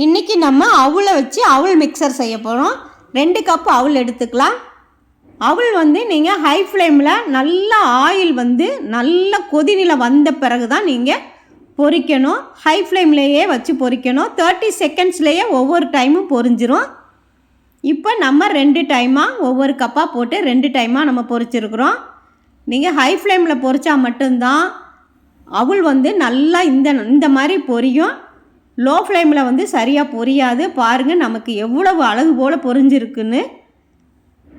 இன்றைக்கி நம்ம அவுளை வச்சு அவுள் மிக்சர் செய்ய போகிறோம். 2 கப் அவுள் எடுத்துக்கலாம். அவுள் நீங்கள் ஹை ஃப்ளேமில் நல்லா ஆயில் நல்ல கொதிநிலை வந்த பிறகு தான் நீங்கள் பொரிக்கணும். ஹை ஃப்ளேம்லேயே வச்சு பொரிக்கணும். 30 செகண்ட்ஸ்லேயே ஒவ்வொரு டைமும் பொரிஞ்சிரும். இப்போ நம்ம 2 டைமாக ஒவ்வொரு கப்பாக போட்டு 2 டைமாக நம்ம பொரிச்சிருக்கிறோம். நீங்கள் ஹை ஃப்ளேமில் பொரிச்சா மட்டும்தான் அவுள் நல்லா இந்த மாதிரி பொரியும். லோ ஃப்ளேமில் சரியாக பொரியாது. பாருங்கள் நமக்கு எவ்வளவு அழகு போல் பொரிஞ்சிருக்குன்னு.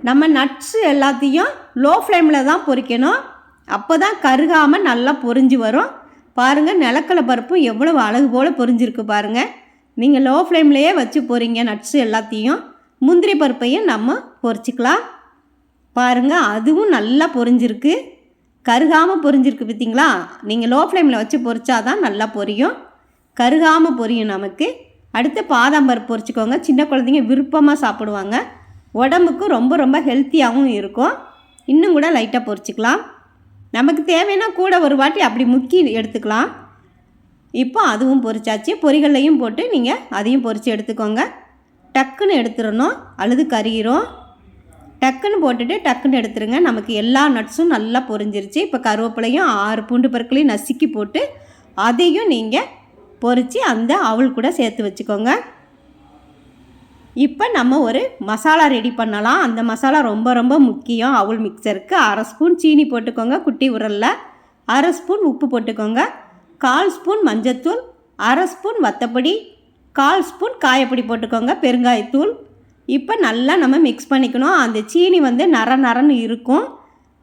நம்ம நட்ஸு எல்லாத்தையும் லோ ஃப்ளேமில் தான் பொரிக்கணும். அப்போ தான் கருகாமல் நல்லா பொரிஞ்சு வரும். பாருங்கள் நிலக்கடலை பருப்பும் எவ்வளவு அழகு போல் பொரிஞ்சிருக்கு பாருங்கள். நீங்கள் லோ ஃப்ளேம்லேயே வச்சு பொரிங்க நட்ஸு எல்லாத்தையும். முந்திரி பருப்பையும் நம்ம பொரிச்சிக்கலாம். பாருங்கள் அதுவும் நல்லா பொரிஞ்சிருக்கு. கருகாமல் பொரிஞ்சிருக்கு பார்த்திங்களா. நீங்கள் லோ ஃப்ளேமில் வச்சு பொரிச்சாதான் நல்லா பொரியும். கருகாமல் பொரியும் நமக்கு. அடுத்து பாதாம் பருப்பு பொரிச்சிக்கோங்க. சின்ன குழந்தைங்க விருப்பமாக சாப்பிடுவாங்க. உடம்புக்கு ரொம்ப ரொம்ப ஹெல்த்தியாகவும் இருக்கும். இன்னும் கூட லைட்டாக பொரிச்சிக்கலாம். நமக்கு தேவைன்னா கூட ஒரு வாட்டி அப்படி முக்கி எடுத்துக்கலாம். இப்போ அதுவும் பொரிச்சாச்சு. பொரிகள்லையும் போட்டு நீங்கள் அதையும் பொரித்து எடுத்துக்கோங்க. டக்குன்னு எடுத்துடணும் அல்லது கருகிரும். டக்குன்னு போட்டுட்டு டக்குன்னு எடுத்துருங்க. நமக்கு எல்லா நட்ஸும் நல்லா பொரிஞ்சிருச்சு. இப்போ கருவேப்பிலையும் 6 பூண்டு பற்களையும் நசுக்கி போட்டு அதையும் நீங்கள் பொரித்து அந்த அவுள் கூட சேர்த்து வச்சுக்கோங்க. இப்போ நம்ம ஒரு மசாலா ரெடி பண்ணலாம். அந்த மசாலா ரொம்ப ரொம்ப முக்கியம். அவுள் மிக்சருக்கு 1/2 ஸ்பூன் சீனி போட்டுக்கோங்க. குட்டி உரலில் 1/2 ஸ்பூன் உப்பு போட்டுக்கோங்க. 1/4 ஸ்பூன் மஞ்சத்தூள், 1/2 ஸ்பூன் வத்தப்பொடி, 1/4 ஸ்பூன் காயப்பொடி போட்டுக்கோங்க. பெருங்காயத்தூள். இப்போ நல்லா நம்ம மிக்ஸ் பண்ணிக்கணும். அந்த சீனி நரன்னு இருக்கும்.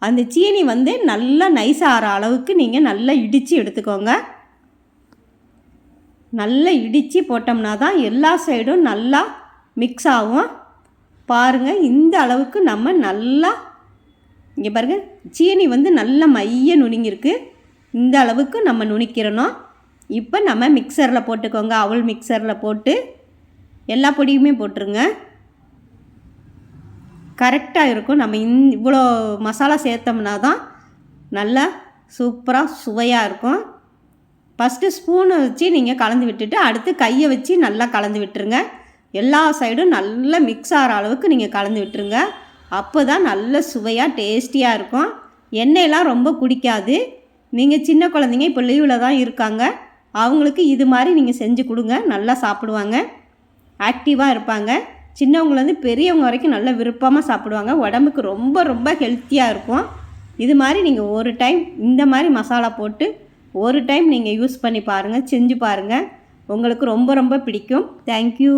அந்த சீனி நல்லா நைஸாகிற அளவுக்கு நீங்கள் நல்லா இடித்து எடுத்துக்கோங்க. நல்லா இடித்து போட்டோம்னா தான் எல்லா சைடும் நல்லா மிக்ஸ் ஆகும். பாருங்கள் இந்த அளவுக்கு நம்ம நல்லா இங்கே பாருங்கள் சீனி நல்லா மைய நுணுங்கிருக்கு. இந்த அளவுக்கு நம்ம நுணுக்கிறணும். இப்போ நம்ம மிக்சரில் போட்டுக்கோங்க. அவுள் மிக்சரில் போட்டு எல்லா பொடியுமே போட்டுருங்க. கரெக்டாக இருக்கும். நம்ம இவ்வளோ மசாலா சேர்த்தோம்னா தான் நல்லா சூப்பராக சுவையாக இருக்கும். ஃபஸ்ட்டு ஸ்பூனை வச்சு நீங்கள் கலந்து விட்டுட்டு அடுத்து கையை வச்சு நல்லா கலந்து விட்டுருங்க. எல்லா சைடும் நல்லா மிக்ஸ் ஆகிற அளவுக்கு நீங்கள் கலந்து விட்டுருங்க. அப்போ தான் நல்ல சுவையாக டேஸ்டியாக இருக்கும். எண்ணெயெல்லாம் ரொம்ப குடிக்காது. நீங்கள் சின்ன குழந்தைங்க இப்போ லீவில் தான் இருக்காங்க. அவங்களுக்கு இது மாதிரி நீங்கள் செஞ்சு கொடுங்க. நல்லா சாப்பிடுவாங்க. ஆக்டிவாக இருப்பாங்க. சின்னவங்கலேருந்து பெரியவங்க வரைக்கும் நல்லா விருப்பமாக சாப்பிடுவாங்க. உடம்புக்கு ரொம்ப ரொம்ப ஹெல்த்தியாக இருக்கும். இது மாதிரி நீங்கள் ஒரு டைம் இந்த மாதிரி மசாலா போட்டு ஒரு டைம் நீங்கள் யூஸ் பண்ணி பாருங்கள். செஞ்சு பாருங்கள். உங்களுக்கு ரொம்ப ரொம்ப பிடிக்கும். தேங்க்யூ.